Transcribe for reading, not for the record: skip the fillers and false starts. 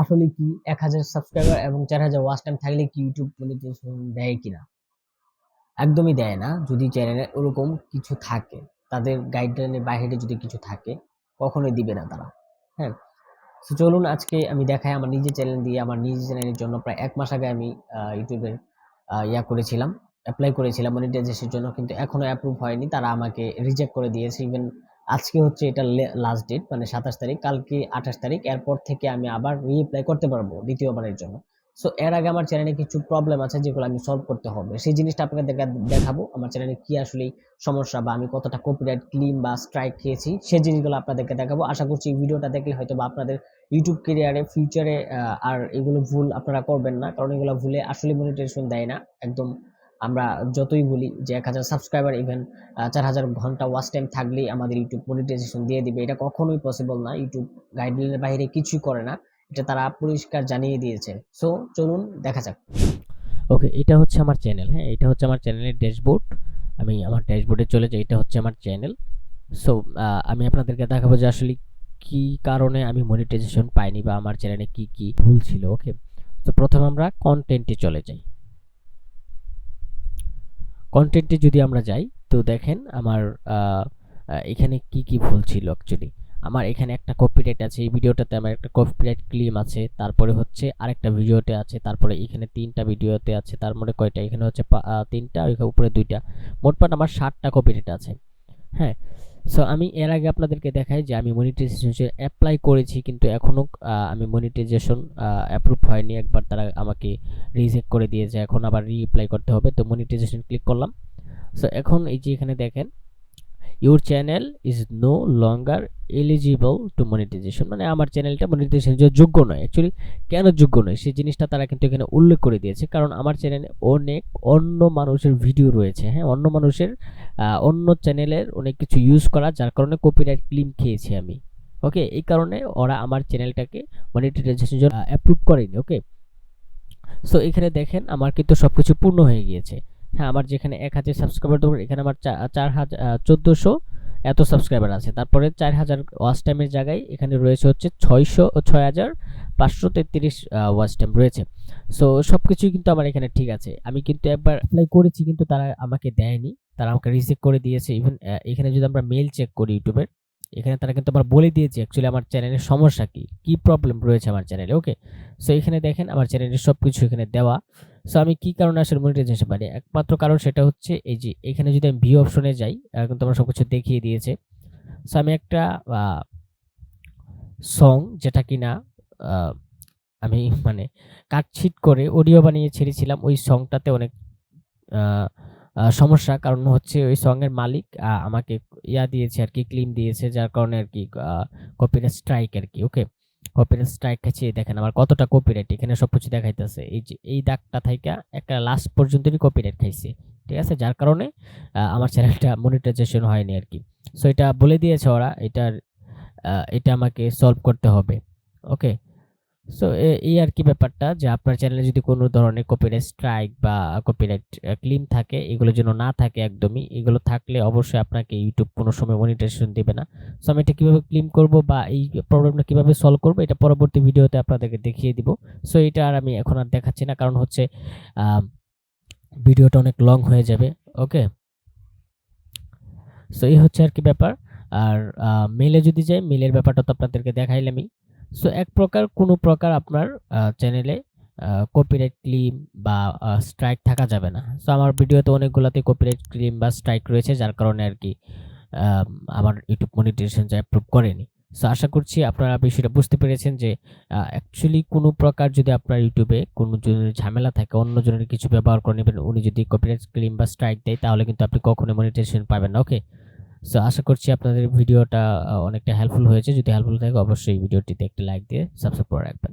আসলে কি 1000 সাবস্ক্রাইবার এবং 4000 ওয়াচ টাইম থাকলে কি ইউটিউব মনিটাইজেশন দেয় কিনা? একদমই দেয় না। যদি চ্যানেলে ওরকম কিছু থাকে, তাদের গাইডলাইনের বাইরে যদি কিছু থাকে, কখনোই দিবে না তারা। হ্যাঁ? সো চলুন আজকে আমি দেখাই আমার নিজের চ্যানেল দিয়ে, আমার নিজের চ্যানেলের জন্য প্রায় ১ মাস আগে আমি ইউটিউবের করেছিলাম, এপ্লাই করেছিলাম মনিটাইজেশনের জন্য, কিন্তু এখনো অ্যাপ্রুভ হয়নি। তারা আমাকে রিজেক্ট করে দিয়েছে। ইভেন আজকে হচ্ছে এটা লাস্ট ডেট, মানে ২৭ তারিখ, কালকে ২৮ তারিখ। এরপর থেকে আমি আবার রিএপ্লাই করতে পারবো দ্বিতীয়বারের জন্য। সো এর আগে আমার চ্যানেলে কিছু প্রবলেম আছে যেগুলো আমি সলভ করতে হবে। সেই জিনিসটা আপনাকে দেখাবো। আমার চ্যানেলে কি আসলেই সমস্যা বা আমি কতটা কপিরাইট ক্লেম বা স্ট্রাইক খেয়েছি, সেই জিনিসগুলো আপনাদেরকে দেখাবো। আশা করছি এই ভিডিওটা দেখলে হয়তোবা আপনাদের ইউটিউব ক্যারিয়ারে ফিউচারে আর এগুলো ভুল আপনারা করবেন না। কারণ এগুলো ভুলে আসলে মনিটাইজেশন দেয় না। একদম আমরা যতই বলি যে ১,০০০ সাবস্ক্রাইবার, ইভেন ৪,০০০ ঘন্টা ওয়াচ টাইম থাকলেই আমাদের ইউটিউব মনিটাইজেশন দিয়ে দিবে। এটা কখনোই পসিবল না। ইউটিউব গাইডলাইনের বাইরে কিছুই করে না। এটা তারা পরিষ্কার জানিয়ে দিয়েছে। সো চলুন দেখা যাক। ওকে, এটা হচ্ছে আমার চ্যানেল। হ্যাঁ, এটা হচ্ছে আমার চ্যানেলের ড্যাশবোর্ড। আমি আমার ড্যাশবোর্ডে চলে যাই। এটা হচ্ছে আমার চ্যানেল। সো আমি আপনাদেরকে দেখাবো যে আসলে কি কারণে আমি মনিটাইজেশন পাইনি বা আমার চ্যানেলে কি কি ভুল ছিল। ওকে, তো প্রথমে আমরা কন্টেন্টে চলে যাই। কন্টেন্টে যদি আমরা যাই তো দেখেন আমার এখানে কি কি ভুল ছিল অ্যাকচুয়ালি। আমার এখানে একটা কপিরাইট আছে, এই ভিডিওটাতে আমার একটা কপিরাইট ক্লেম আছে, তারপরে হচ্ছে আরেকটা ভিডিওতে আছে, তারপরে এখানে 3টা ভিডিওতে আছে, তার মানে কয়টা, এখানে হচ্ছে 3টা, ওইখানে উপরে 2টা, মোটমাট আমার 7টা কপিরাইট আছে। হ্যাঁ, সো আমি এর আগে আপনাদেরকে দেখাই যে আমি মনিটাইজেশন অ্যাপ্লাই করেছি, কিন্তু এখনও আমি মনিটাইজেশন অ্যাপ্রুভ হয়নি। একবার তারা আমাকে রিজেক্ট করে দিয়েছে, এখন আবার রিঅ্যাপ্লাই করতে হবে। তো মনিটাইজেশন ক্লিক করলাম। সো এখন এই যে এখানে দেখেন your channel is no longer eligible to monetization, মানে আমার চ্যানেলটা মনিটাইজেশনের জন্য যোগ্য নয়। অ্যাকচুয়ালি কেন যোগ্য নয় সেই জিনিসটা তারা কিন্তু এখানে উল্লেখ করে দিয়েছে, কারণ আমার চ্যানেলে অনেক অন্য মানুষের ভিডিও রয়েছে। হ্যাঁ, অন্য মানুষের অন্য চ্যানেলের অনেক কিছু ইউজ করা, যার কারণে কপিরাইট ক্লেম খেয়েছি আমি। ওকে, এই কারণে ওরা আমার চ্যানেলটাকে মনিটাইজেশনের জন্য অ্যাপ্রুভ করেনি। ওকে, সো এখানে দেখেন আমার কিন্তু সবকিছু পূর্ণ হয়ে গিয়েছে। হ্যাঁ, আমার যেখানে 1000 সাবস্ক্রাইবার দরকার, এখানে আমার 1400 এত সাবস্ক্রাইবার আছে। তারপরে 4000 ওয়াচ টাইমের জায়গায় এখানে রয়েছে হচ্ছে 6533 ওয়াচ টাইম রয়েছে। সো সবকিছুই কিন্তু আমার এখানে ঠিক আছে। আমি কিন্তু একবার অ্যাপ্লাই করেছি, কিন্তু তারা আমাকে দেয়নি, তারা আমাকে রিজেক্ট করে দিয়েছে। ইভেন এখানে যদি আমরা মেল চেক করি ইউটিউবের, এখানে তারা কিন্তু আবার বলে দিয়েছে অ্যাকচুয়ালি আমার চ্যানেলের সমস্যা কি, কি প্রবলেম রয়েছে আমার চ্যানেলে। ওকে, সো এখানে দেখেন আমার চ্যানেলের সবকিছু এখানে দেওয়া। সো আমি কি কারণে আসলে মনিটাইজেশন পাইনি, একমাত্র কারণ সেটা হচ্ছে এই যে এখানে যদি আমি ভিউ অপশনে যাই, কিন্তু আমার সবকিছু দেখিয়ে দিয়েছে। সো আমি একটা সং যেটা কিনা আমি মানে কাটছিট করে অডিও বানিয়ে ছেড়েছিলাম, ওই সংটাতে অনেক সমস্যা। কারণ হচ্ছে ওই সং এর মালিক আমাকে দিয়েছে আর কি, ক্লেম দিয়েছে, যার কারণে আর কি কপিরাইট স্ট্রাইক আর কি। ওকে, কপিরাইট স্ট্রাইক খাচ্ছে। দেখেন আমার কতটা কপিরাইট এখানে সবকিছু দেখাইতেছে। এই যে এই দাগটা থাইকা একটা লাস্ট পর্যন্তই কপিরাইট খাইছে, ঠিক আছে, যার কারণে আমার চ্যানেলটা মনিটাইজেশন হয়নি আর কি। সো এটা বলে দিয়েছে ওরা, এটা আমাকে সলভ করতে হবে। ওকে, সো এই আর কি ব্যাপারটা, যে আপনার চ্যানেলে যদি কোনো ধরনের কপিরাইট স্ট্রাইক বা কপিরাইট ক্লেম থাকে, এগুলো যেন না থাকে একদমই। এগুলো থাকলে অবশ্যই আপনাকে ইউটিউব কোনো সময় মনিটাইজেশন দেবে না। সো আমি এটা কিভাবে ক্লেম করব বা এই প্রবলেমটা কিভাবে সলভ করব, এটা পরবর্তী ভিডিওতে আপনাদেরকে দেখিয়ে দিব। সো এটা আর আমি এখন আর দেখাচ্ছি না, কারণ হচ্ছে ভিডিওটা অনেক লং হয়ে যাবে। ওকে, সো এই হচ্ছে আর কি ব্যাপার। আর মেলে যদি যাই, মেলের ব্যাপারটা তো আপনাদেরকে দেখাইলামই। সো এক প্রকার কোনো প্রকার আপনার চ্যানেলে কপিরাইট ক্লেম বা স্ট্রাইক থাকা যাবে না। সো আমার ভিডিওতে অনেকগুলোতে কপিরাইট ক্লেম বা স্ট্রাইক রয়েছে, যার কারণে আর কি আমার ইউটিউব মনিটাইজেশন অ্যাপ্রুভ করেনি। সো আশা করছি আপনারা বিষয়টা বুঝতে পেরেছেন যে অ্যাকচুয়ালি কোনো প্রকার যদি আপনার ইউটিউবে কোনো জনের ঝামেলা থাকে, অন্যজনের কিছু ব্যবহার করে নেবেন, উনি যদি কপিরাইট ক্লেম বা স্ট্রাইক দেয়, তাহলে কিন্তু আপনি কখনোই মনিটাইজেশন পাবেন না। ওকে, সো আশা করছি আপনাদের ভিডিওটা অনেকটা হেল্পফুল হয়েছে। যদি হেল্পফুল থাকে অবশ্যই ভিডিওটিতে একটি লাইক দিয়ে সাবস্ক্রাইব করে রাখবেন।